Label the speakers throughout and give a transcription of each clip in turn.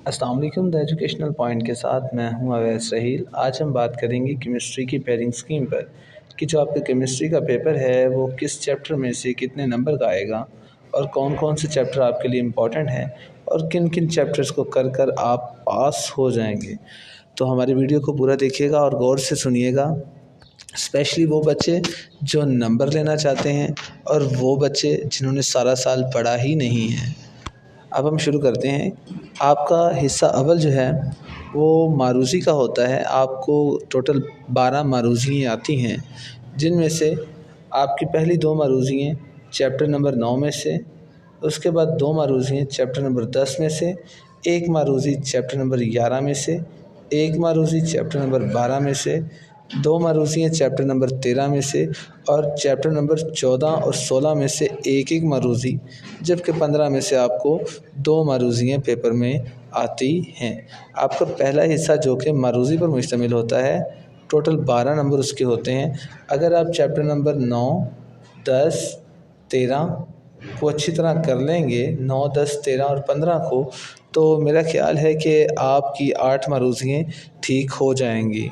Speaker 1: अस्सलाम वालेकुम। The educational point के साथ मैं हूं अवैस रहील। आज हम बात करेंगे केमिस्ट्री की पेयरिंग स्कीम पर कि जो आपका केमिस्ट्री का पेपर है वो किस चैप्टर में से कितने नंबर का आएगा और कौन कौन से चैप्टर आपके लिए इम्पॉर्टेंट हैं और किन किन चैप्टर्स को कर कर आप पास हो जाएंगे। तो हमारी वीडियो को पूरा देखिएगा और गौर से सुनिएगा, स्पेशली वो बच्चे जो नंबर लेना चाहते हैं और वो बच्चे जिन्होंने सारा साल पढ़ा ही नहीं है। अब हम शुरू करते हैं। आपका हिस्सा अव्वल जो है वो मारूज़ी का होता है। आपको टोटल 12 मारूज़ियाँ आती हैं, जिनमें से आपकी पहली 2 मारूज़ियाँ चैप्टर नंबर 9 में से, उसके बाद 2 मारूज़ियाँ चैप्टर नंबर 10 में से, 1 मारूज़ी चैप्टर नंबर 11 में से, 1 मारूज़ी चैप्टर नंबर 12 में से, 2 मारूज़ियाँ चैप्टर नंबर 13 में से और चैप्टर नंबर 14 और 16 में से एक एक मारूज़ी, जबकि 15 में से आपको 2 मारूज़ियाँ पेपर में आती हैं। आपका पहला हिस्सा जो कि मारूज़ी पर मुश्तमिल होता है, टोटल 12 नंबर उसके होते हैं। अगर आप चैप्टर नंबर 9, 10, 13 को अच्छी तरह कर लेंगे, 9, 10, 13 और 15 को, तो मेरा ख्याल है कि आपकी 8 मारूज़ियाँ ठीक हो जाएंगी।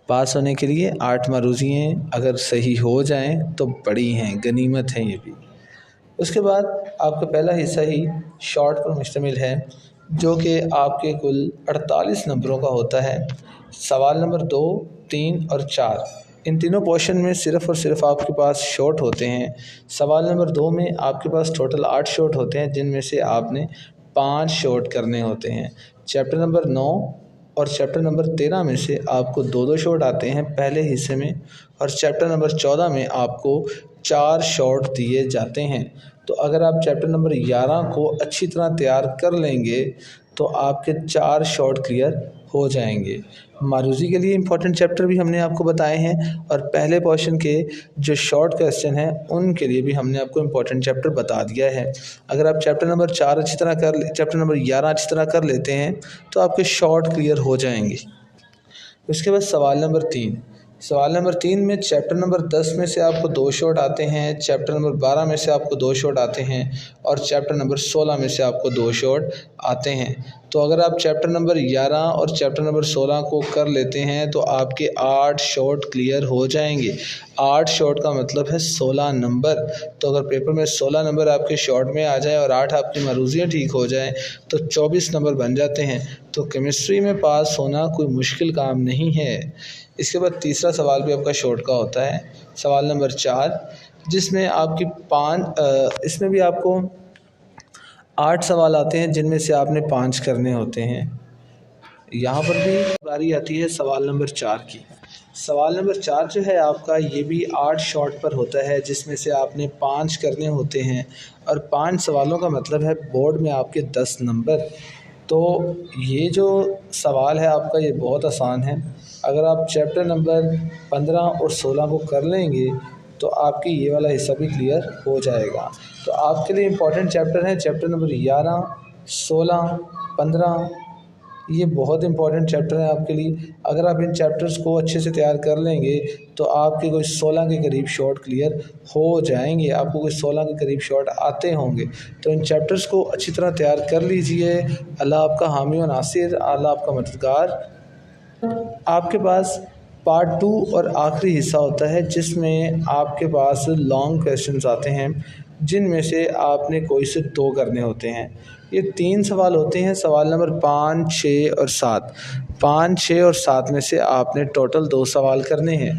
Speaker 1: पास होने के लिए 8 मारूज़ियाँ अगर सही हो जाएं तो बड़ी हैं, गनीमत है ये भी। उसके बाद आपका पहला हिस्सा ही शॉर्ट पर मुश्तमिल है, जो कि आपके कुल 48 नंबरों का होता है। सवाल नंबर 2, 3 और 4, इन तीनों पोर्शन में सिर्फ़ और सिर्फ आपके पास शॉर्ट होते हैं। सवाल नंबर 2 में आपके पास टोटल 8 शॉर्ट होते हैं, जिनमें से आपने 5 शॉर्ट करने होते हैं। चैप्टर नंबर 9 और चैप्टर नंबर 13 में से आपको 2-2 शॉर्ट आते हैं पहले हिस्से में, और चैप्टर नंबर 14 में आपको 4 शॉर्ट दिए जाते हैं। तो अगर आप चैप्टर नंबर 11 को अच्छी तरह तैयार कर लेंगे तो आपके 4 शॉर्ट क्लियर हो जाएंगे। मारूज़ी के लिए इम्पोर्टेंट चैप्टर भी हमने आपको बताए हैं और पहले पोर्शन के जो शॉर्ट क्वेश्चन हैं उनके लिए भी हमने आपको इम्पोर्टेंट चैप्टर बता दिया है। अगर आप चैप्टर नंबर 4 अच्छी तरह चैप्टर नंबर 11 अच्छी तरह कर लेते हैं तो आपके शॉर्ट क्लियर हो जाएंगे। उसके बाद सवाल नंबर 3 में चैप्टर नंबर 10 में से आपको 2 शॉर्ट आते हैं, चैप्टर नंबर 12 में से आपको 2 शॉर्ट आते हैं और चैप्टर नंबर 16 में से आपको 2 शॉर्ट आते हैं। तो अगर आप चैप्टर नंबर 11 और चैप्टर नंबर 16 को कर लेते हैं तो आपके 8 शॉर्ट क्लियर हो जाएंगे। 8 शॉर्ट का मतलब है 16 नंबर। तो अगर पेपर में 16 नंबर आपके शॉर्ट में आ जाए और 8 आपकी मारूज़ियाँ ठीक हो जाएं तो 24 नंबर बन जाते हैं। तो केमिस्ट्री में पास होना कोई मुश्किल काम नहीं है। इसके बाद तीसरा सवाल भी आपका शॉर्ट का होता है, सवाल नंबर 4, जिसमें आपकी इसमें भी आपको 8 सवाल आते हैं, जिनमें से आपने 5 करने होते हैं। यहाँ पर भी बारी आती है सवाल नंबर 4 की। सवाल नंबर 4 जो है आपका, ये भी 8 शॉर्ट पर होता है, जिसमें से आपने 5 करने होते हैं और 5 सवालों का मतलब है बोर्ड में आपके 10 नंबर। तो ये जो सवाल है आपका ये बहुत आसान है। अगर आप चैप्टर नंबर 15 और 16 को कर लेंगे तो आपकी ये वाला हिस्सा भी क्लियर हो जाएगा। तो आपके लिए इम्पोर्टेंट चैप्टर हैं चैप्टर नंबर 11, 16, 15, ये बहुत इंपॉर्टेंट चैप्टर है आपके लिए। अगर आप इन चैप्टर्स को अच्छे से तैयार कर लेंगे तो आपके कोई 16 के करीब शॉर्ट क्लियर हो जाएंगे, आपको कोई 16 के करीब शॉर्ट आते होंगे। तो इन चैप्टर्स को अच्छी तरह तैयार कर लीजिए। अल्लाह आपका हामी व नासिर, अल्लाह आपका मददगार। आपके पास पार्ट 2 और आखिरी हिस्सा होता है, जिसमें आपके पास लॉन्ग क्वेश्चंस आते हैं, जिनमें से आपने कोई से 2 करने होते हैं। ये 3 सवाल होते हैं, सवाल नंबर 5, 6 और 7। 5, 6 और 7 में से आपने टोटल 2 सवाल करने हैं।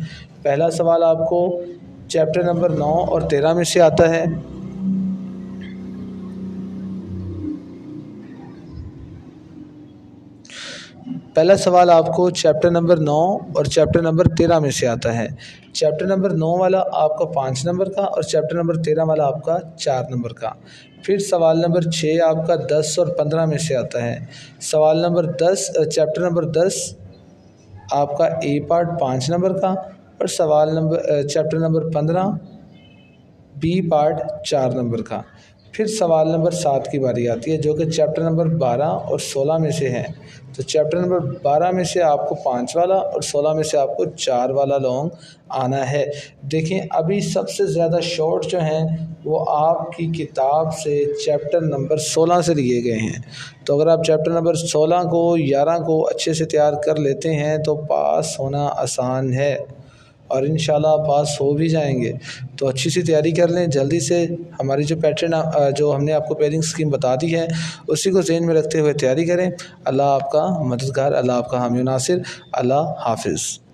Speaker 1: पहला सवाल आपको चैप्टर नंबर 9 और 13 में से आता है। पहला सवाल आपको चैप्टर नंबर 9 और चैप्टर नंबर 13 में से आता है। चैप्टर नंबर 9 वाला आपका 5 नंबर का और चैप्टर नंबर 13 वाला आपका 4 नंबर का। फिर सवाल नंबर 6 आपका 10 और 15 में से आता है। सवाल नंबर 10 चैप्टर नंबर 10 आपका ए पार्ट 5 नंबर का और chapter number 15 B part 4 number का। फिर सवाल नंबर 7 की बारी आती है, जो कि चैप्टर नंबर 12 और 16 में से है। तो चैप्टर नंबर 12 में से आपको 5 वाला और 16 में से आपको 4 वाला लॉन्ग आना है। देखें, अभी सबसे ज़्यादा शॉर्ट जो हैं वो आपकी किताब से चैप्टर नंबर 16 से लिए गए हैं। तो अगर आप चैप्टर नंबर 16 को 11 को अच्छे से तैयार कर लेते हैं तो पास होना आसान है, और इंशाल्लाह आप पास हो भी जाएंगे। तो अच्छी सी तैयारी कर लें जल्दी से। हमारी जो पैटर्न जो हमने आपको पेयरिंग स्कीम बता दी है उसी को ज़हन में रखते हुए तैयारी करें। अल्लाह आपका मददगार, अल्लाह आपका हामी नासिर। अल्लाह हाफिज़।